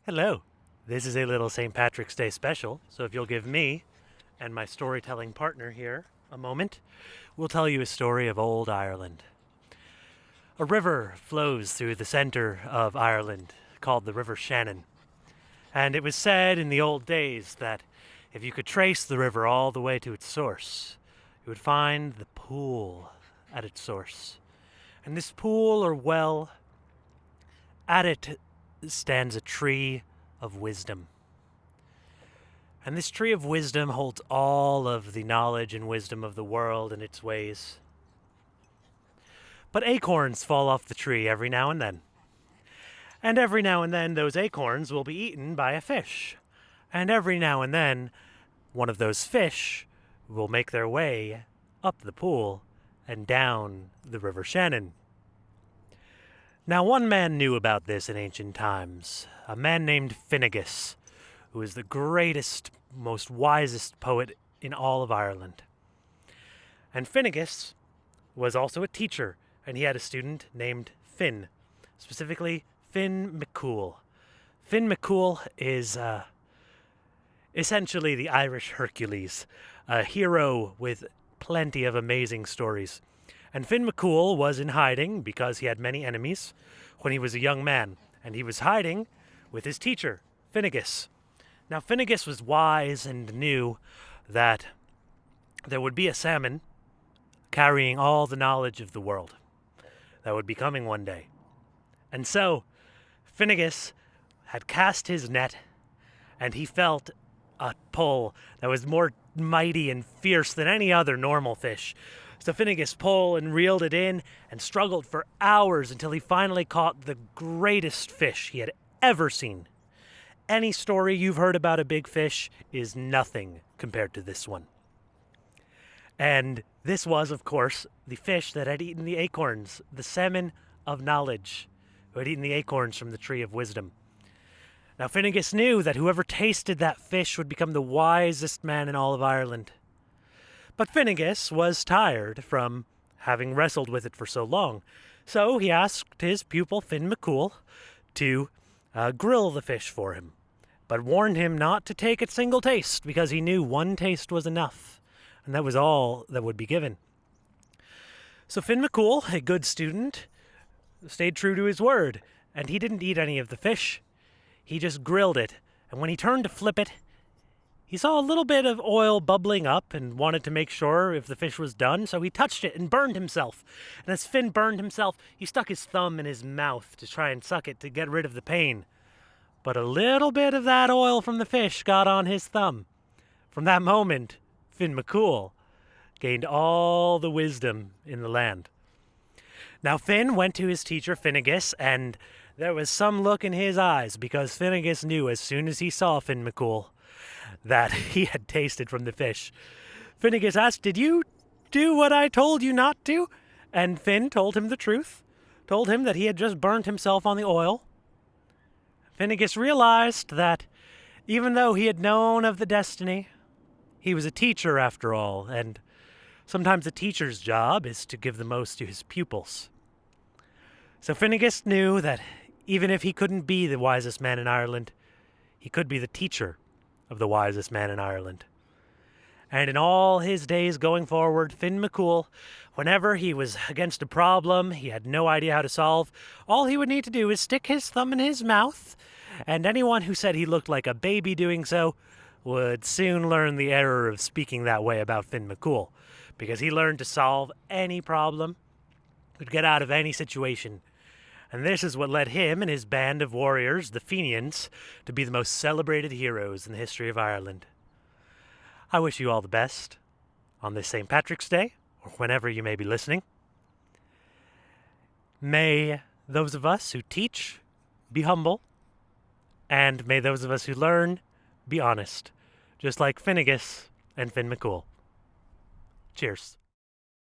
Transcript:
Hello. This is a little St. Patrick's Day special, so if you'll give me and my storytelling partner here a moment, we'll tell you a story of old Ireland. A river flows through the center of Ireland called the River Shannon, and it was said in the old days that if you could trace the river all the way to its source, you would find the pool at its source. And this pool or well, at it stands a tree of wisdom. And this tree of wisdom holds all of the knowledge and wisdom of the world and its ways. But acorns fall off the tree every now and then. And every now and then, those acorns will be eaten by a fish. And every now and then, one of those fish will make their way up the pool and down the River Shannon. Now, one man knew about this in ancient times, a man named Finnegas, who was the greatest, most wisest poet in all of Ireland. And Finnegas was also a teacher, and he had a student named Finn, specifically Finn McCool. Finn McCool is essentially the Irish Hercules, a hero with plenty of amazing stories. And Finn McCool was in hiding because he had many enemies when he was a young man, and he was hiding with his teacher, Finnegas. Now, Finnegas was wise and knew that there would be a salmon carrying all the knowledge of the world that would be coming one day. And so, Finnegas had cast his net, and he felt a pull that was more mighty and fierce than any other normal fish. So Finnegas pulled and reeled it in and struggled for hours until he finally caught the greatest fish he had ever seen. Any story you've heard about a big fish is nothing compared to this one. And this was, of course, the fish that had eaten the acorns, the salmon of knowledge, who had eaten the acorns from the tree of wisdom. Now Finnegas knew that whoever tasted that fish would become the wisest man in all of Ireland. But Finnegas was tired from having wrestled with it for so long, so he asked his pupil Finn McCool to grill the fish for him, but warned him not to take a single taste because he knew one taste was enough, and that was all that would be given. So Finn McCool, a good student, stayed true to his word, and he didn't eat any of the fish. He just grilled it, and when he turned to flip it, he saw a little bit of oil bubbling up and wanted to make sure if the fish was done, so he touched it and burned himself. And as Finn burned himself, he stuck his thumb in his mouth to try and suck it to get rid of the pain. But a little bit of that oil from the fish got on his thumb. From that moment, Finn McCool gained all the wisdom in the land. Now Finn went to his teacher Finnegas, and there was some look in his eyes because Finnegas knew as soon as he saw Finn McCool that he had tasted from the fish. Finnegas asked, "Did you do what I told you not to?" And Finn told him the truth, told him that he had just burnt himself on the oil. Finnegas realized that even though he had known of the destiny, he was a teacher after all, and sometimes a teacher's job is to give the most to his pupils. So Finnegas knew that even if he couldn't be the wisest man in Ireland, he could be the teacher of the wisest man in Ireland. And in all his days going forward, Finn McCool, whenever he was against a problem he had no idea how to solve, all he would need to do is stick his thumb in his mouth, and anyone who said he looked like a baby doing so would soon learn the error of speaking that way about Finn McCool, because he learned to solve any problem, could get out of any situation. And this is what led him and his band of warriors, the Fionn's, to be the most celebrated heroes in the history of Ireland. I wish you all the best on this St. Patrick's Day, or whenever you may be listening. May those of us who teach be humble, and may those of us who learn be honest, just like Finnegas and Finn McCool. Cheers.